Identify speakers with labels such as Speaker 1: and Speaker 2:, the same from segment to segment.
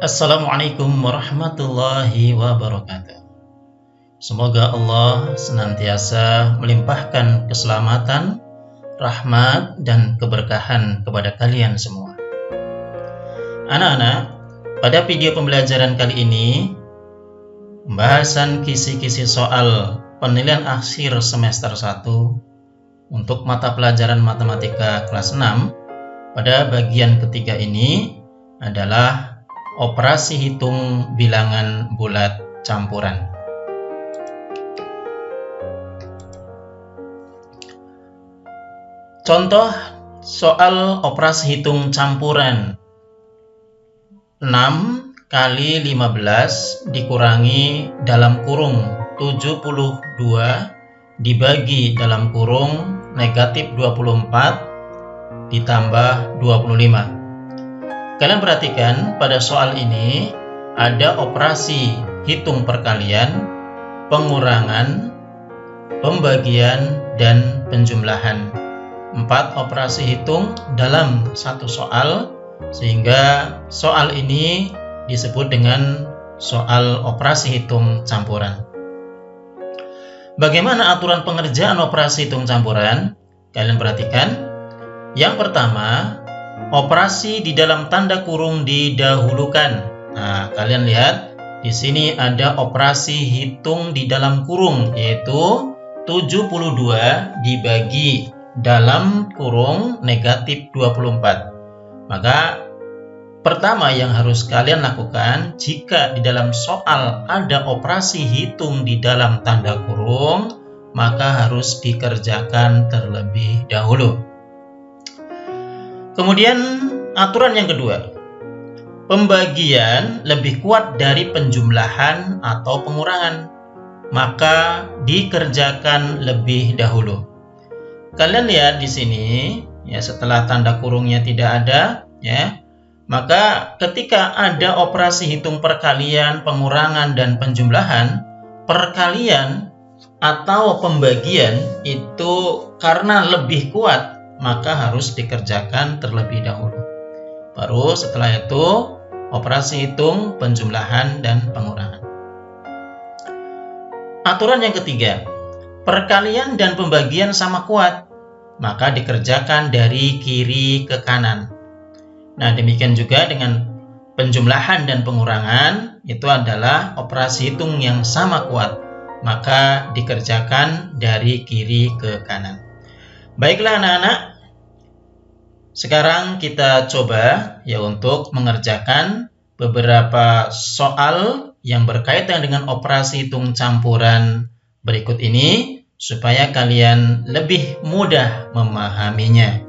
Speaker 1: Assalamualaikum warahmatullahi wabarakatuh. Semoga Allah senantiasa melimpahkan keselamatan, rahmat, dan keberkahan kepada kalian semua. Anak-anak, pada video pembelajaran kali ini, pembahasan kisi-kisi soal penilaian akhir semester 1 untuk mata pelajaran matematika kelas 6 pada bagian ketiga ini adalah operasi hitung bilangan bulat campuran. Contoh soal operasi hitung campuran. 6 kali 15 dikurangi dalam kurung 72 dibagi dalam kurung negatif 24 ditambah 25. Kalian perhatikan pada soal ini ada operasi hitung perkalian, pengurangan, pembagian, dan penjumlahan. 4 operasi hitung dalam satu soal, sehingga soal ini disebut dengan soal operasi hitung campuran. Bagaimana aturan pengerjaan operasi hitung campuran? Kalian perhatikan. Yang pertama, operasi di dalam tanda kurung didahulukan. Nah, kalian lihat di sini ada operasi hitung di dalam kurung, yaitu 72 dibagi dalam kurung negatif 24. Maka pertama yang harus kalian lakukan, jika di dalam soal ada operasi hitung di dalam tanda kurung, maka harus dikerjakan terlebih dahulu. Kemudian aturan yang kedua, pembagian lebih kuat dari penjumlahan atau pengurangan, maka dikerjakan lebih dahulu. Kalian lihat di sini, ya, setelah tanda kurungnya tidak ada, ya, maka ketika ada operasi hitung perkalian, pengurangan, dan penjumlahan, perkalian atau pembagian itu karena lebih kuat, maka harus dikerjakan terlebih dahulu. Baru setelah itu operasi hitung, penjumlahan, dan pengurangan. Aturan yang ketiga, perkalian dan pembagian sama kuat, maka dikerjakan dari kiri ke kanan. Nah, demikian juga dengan penjumlahan dan pengurangan, itu adalah operasi hitung yang sama kuat, maka dikerjakan dari kiri ke kanan. Baiklah anak-anak, sekarang kita coba ya untuk mengerjakan beberapa soal yang berkaitan dengan operasi hitung campuran berikut ini supaya kalian lebih mudah memahaminya.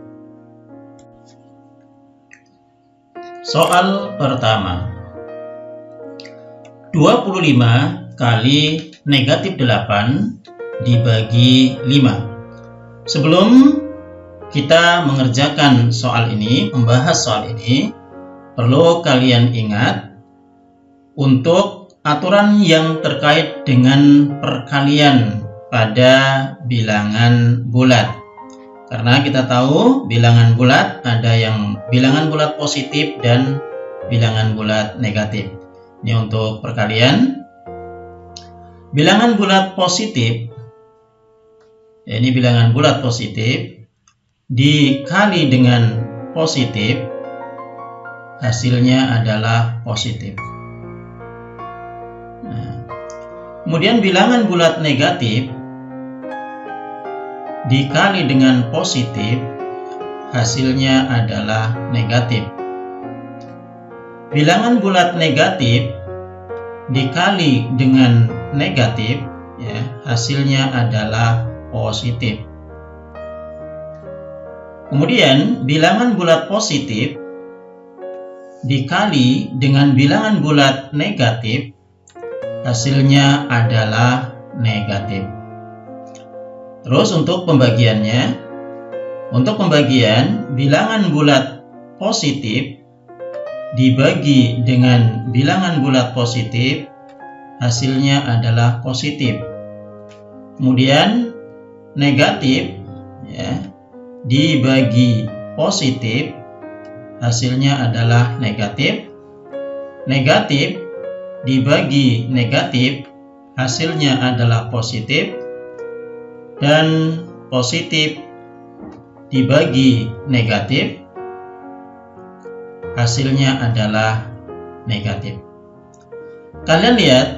Speaker 1: Soal pertama. 25 kali negatif 8 dibagi 5. Sebelum kita mengerjakan soal ini, membahas soal ini, perlu kalian ingat untuk aturan yang terkait dengan perkalian pada bilangan bulat. Karena kita tahu bilangan bulat ada yang bilangan bulat positif dan bilangan bulat negatif. Ini untuk perkalian. Bilangan bulat positif, ini bilangan bulat positif, dikali dengan positif, hasilnya adalah positif. Nah, kemudian bilangan bulat negatif dikali dengan positif, hasilnya adalah negatif. Bilangan bulat negatif dikali dengan negatif, ya, hasilnya adalah positif. Kemudian bilangan bulat positif dikali dengan bilangan bulat negatif, hasilnya adalah negatif. Terus untuk pembagiannya, untuk pembagian bilangan bulat positif dibagi dengan bilangan bulat positif, hasilnya adalah positif. Kemudian negatif, ya, dibagi positif, hasilnya adalah negatif. negatif dibagi negatif hasilnya adalah positif, dan positif dibagi negatif hasilnya adalah negatif. Kalian lihat,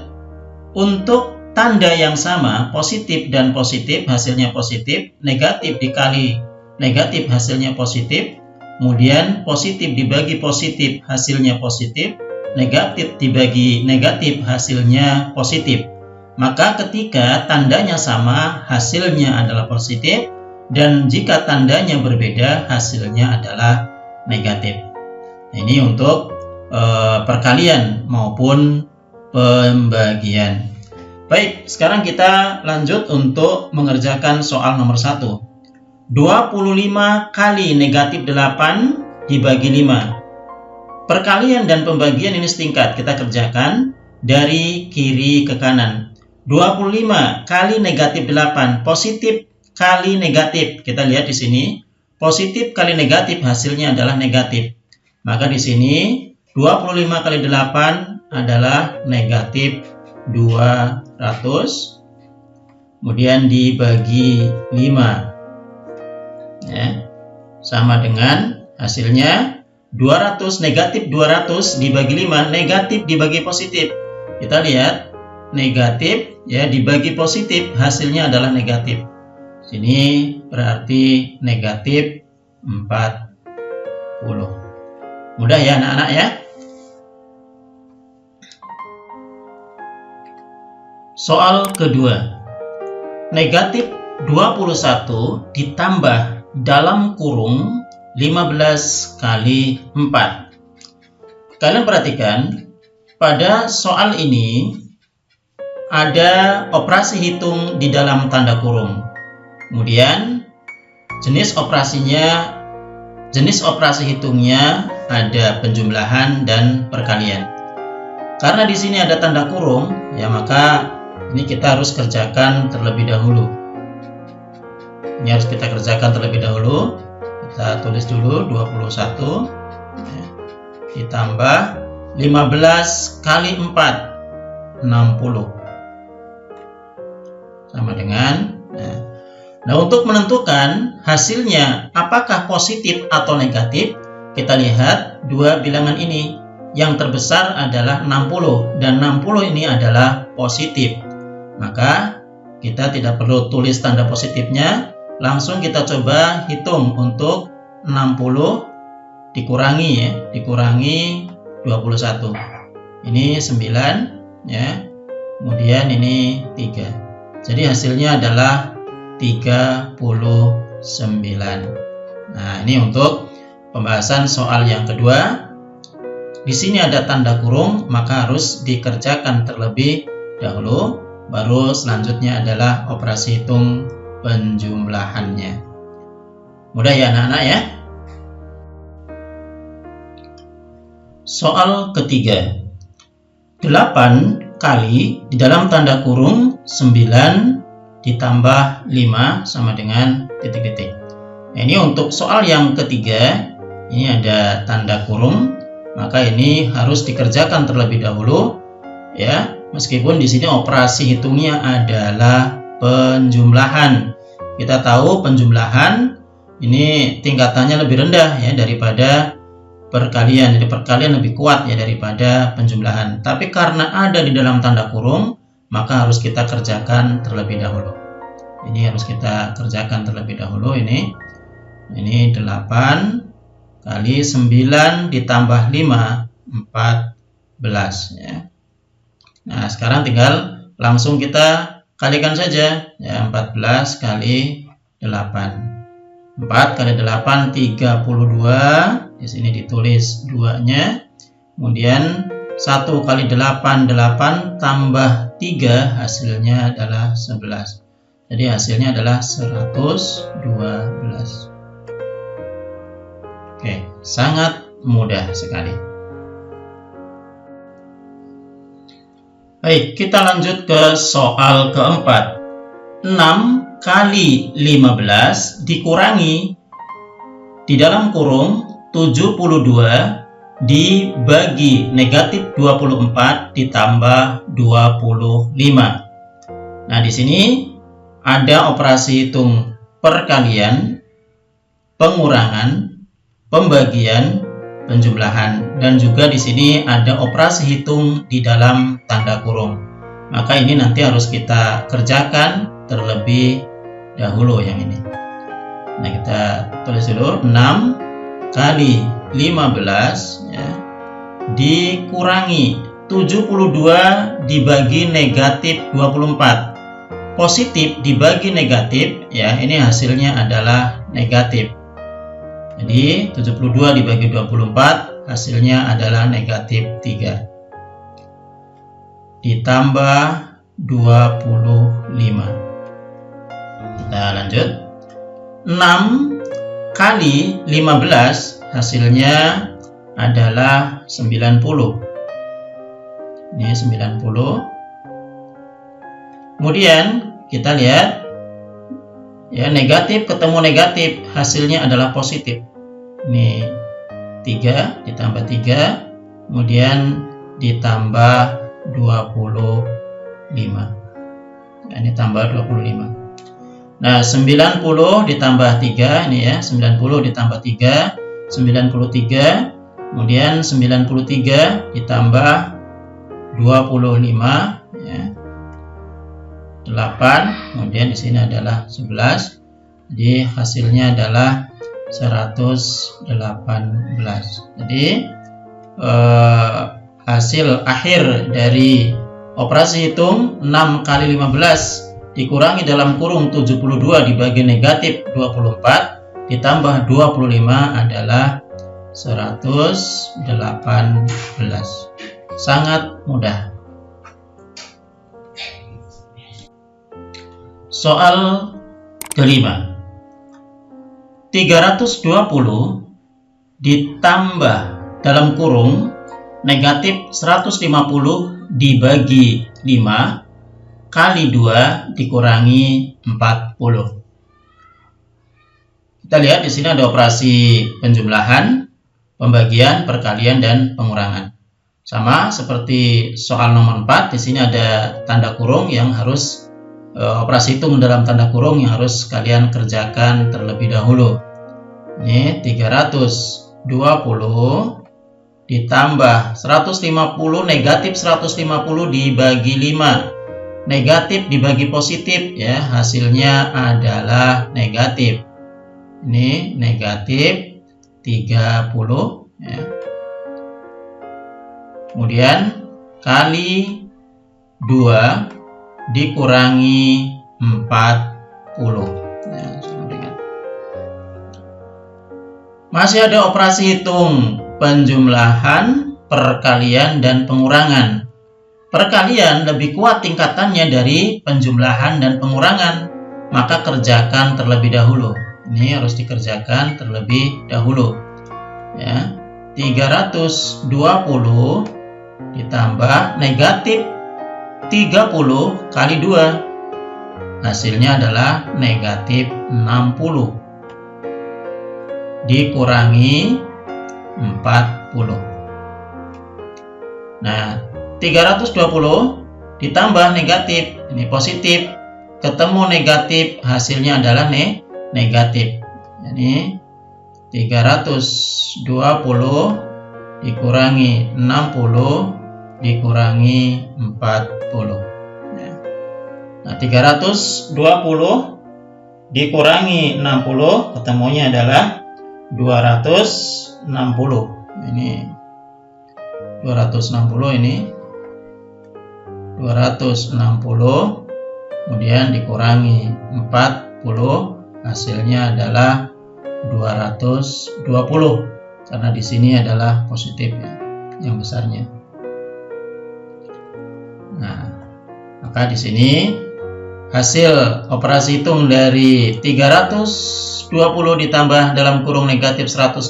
Speaker 1: untuk tanda yang sama, positif dan positif hasilnya positif, negatif dikali negatif hasilnya positif, kemudian positif dibagi positif hasilnya positif, negatif dibagi negatif hasilnya positif. Maka ketika tandanya sama, hasilnya adalah positif, dan jika tandanya berbeda, hasilnya adalah negatif. Nah, ini untuk perkalian maupun pembagian. Baik, sekarang kita lanjut untuk mengerjakan soal nomor 1. 25 kali negatif 8 dibagi 5. Perkalian dan pembagian ini setingkat, kita kerjakan dari kiri ke kanan. 25 kali negatif 8, positif kali negatif. Kita lihat di sini, positif kali negatif hasilnya adalah negatif. Maka di sini 25 kali 8 adalah negatif 200. Kemudian dibagi 5. Ya, sama dengan hasilnya 200, negatif 200 dibagi 5, negatif dibagi positif. Kita lihat, negatif ya dibagi positif hasilnya adalah negatif. Sini berarti negatif 40. Mudah ya anak-anak ya. Soal kedua. Negatif 21 ditambah dalam kurung 15 kali 4. Kalian perhatikan, pada soal ini ada operasi hitung di dalam tanda kurung. Kemudian jenis operasi hitungnya ada penjumlahan dan perkalian. Karena di sini ada tanda kurung, ya maka ini kita harus kerjakan terlebih dahulu. Ini harus kita kerjakan terlebih dahulu. Kita tulis dulu 21 ya, ditambah 15 kali 4, 60. Sama dengan nah, untuk menentukan hasilnya apakah positif atau negatif, kita lihat dua bilangan ini. Yang terbesar adalah 60 dan 60 ini adalah positif. Maka kita tidak perlu tulis tanda positifnya, langsung kita coba hitung untuk 60 dikurangi ya, dikurangi 21. Ini 9 ya. Kemudian ini 3. Jadi hasilnya adalah 39. Nah, ini untuk pembahasan soal yang kedua. Di sini ada tanda kurung, maka harus dikerjakan terlebih dahulu, baru selanjutnya adalah operasi hitung penjumlahannya. Mudah ya anak-anak ya. Soal ketiga. 8 kali di dalam tanda kurung 9 ditambah 5 sama dengan titik-titik. Nah, ini untuk soal yang ketiga, ini ada tanda kurung, maka ini harus dikerjakan terlebih dahulu ya, meskipun di sini operasi hitungnya adalah penjumlahan. Kita tahu penjumlahan ini tingkatannya lebih rendah ya daripada perkalian. Jadi perkalian lebih kuat ya daripada penjumlahan. Tapi karena ada di dalam tanda kurung, maka harus kita kerjakan terlebih dahulu. Ini harus kita kerjakan terlebih dahulu ini 8 kali 9 ditambah 5, 14 ya. Nah, sekarang tinggal langsung kita kalikan saja ya, 14 kali 8. 4 kali 8 32. Di sini ditulis 2-nya. Kemudian 1 kali 8 8 tambah 3 hasilnya adalah 11. Jadi hasilnya adalah 112. Oke, sangat mudah sekali. Baik, kita lanjut ke soal keempat. 6 kali 15 dikurangi di dalam kurung 72 dibagi negatif 24 ditambah 25. Nah, di sini ada operasi hitung perkalian, pengurangan, pembagian, penjumlahan, dan juga di sini ada operasi hitung di dalam tanda kurung. Maka ini nanti harus kita kerjakan terlebih dahulu yang ini. Nah, kita tulis dulu 6 kali 15 ya, dikurangi 72 dibagi negatif 24. Positif dibagi negatif ya, ini hasilnya adalah negatif. Jadi 72 dibagi 24 hasilnya adalah negatif 3 ditambah 25. Kita lanjut. 6 kali 15 hasilnya adalah 90. Ini 90. Kemudian kita lihat ya, negatif ketemu negatif hasilnya adalah positif. Ini 3 ditambah 3 kemudian ditambah 25. Nah, ini tambah 25. Nah, 90 ditambah 3 ini ya, 90 ditambah 3 93, kemudian 93 ditambah 25 ya, 8, kemudian di sini adalah 11. Jadi hasilnya adalah 118. Jadi hasil akhir dari operasi hitung 6 kali 15 dikurangi dalam kurung 72 dibagi negatif 24 ditambah 25 adalah 118. Sangat mudah. Soal kelima. 320 ditambah dalam kurung negatif 150 dibagi 5 kali 2 dikurangi 40. Kita lihat di sini ada operasi penjumlahan, pembagian, perkalian, dan pengurangan. Sama seperti soal nomor 4, di sini ada tanda kurung yang harus operasi hitung dalam tanda kurung yang harus kalian kerjakan terlebih dahulu. Ini 320 ditambah 150 negatif 150 dibagi 5. Negatif dibagi positif ya, hasilnya adalah negatif. Ini negatif 30 ya. Kemudian kali 2 dikurangi 40 ya, sama dengan. Masih ada operasi hitung penjumlahan, perkalian, dan pengurangan. Perkalian lebih kuat tingkatannya dari penjumlahan dan pengurangan, maka kerjakan terlebih dahulu. Ini harus dikerjakan terlebih dahulu ya. 320 ditambah negatif 30 kali 2 hasilnya adalah negatif 60 dikurangi 40. Nah, 320 ditambah negatif, ini positif, ketemu negatif, hasilnya adalah negatif. Ini 320 dikurangi 60 dikurangi 40. Nah, 320 dikurangi 60 ketemunya adalah 260. Ini 260 ini 260 kemudian dikurangi 40 hasilnya adalah 220 karena di sini adalah positif ya, yang besarnya. Nah, maka di sini hasil operasi hitung dari 320 ditambah dalam kurung negatif 150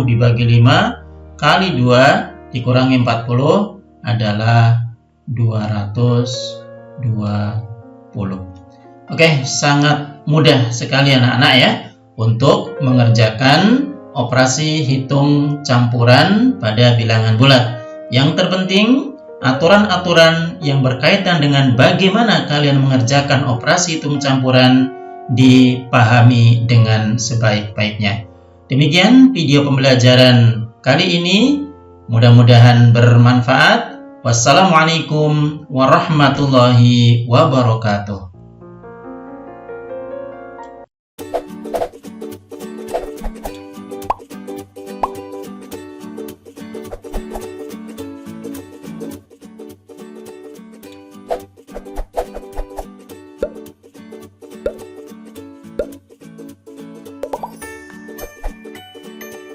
Speaker 1: dibagi 5 kali 2 dikurangi 40 adalah 220. Oke, sangat mudah sekali anak-anak ya untuk mengerjakan operasi hitung campuran pada bilangan bulat. Yang terpenting, aturan-aturan yang berkaitan dengan bagaimana kalian mengerjakan operasi hitung campuran dipahami dengan sebaik-baiknya. Demikian video pembelajaran kali ini, mudah-mudahan bermanfaat. Wassalamualaikum warahmatullahi wabarakatuh.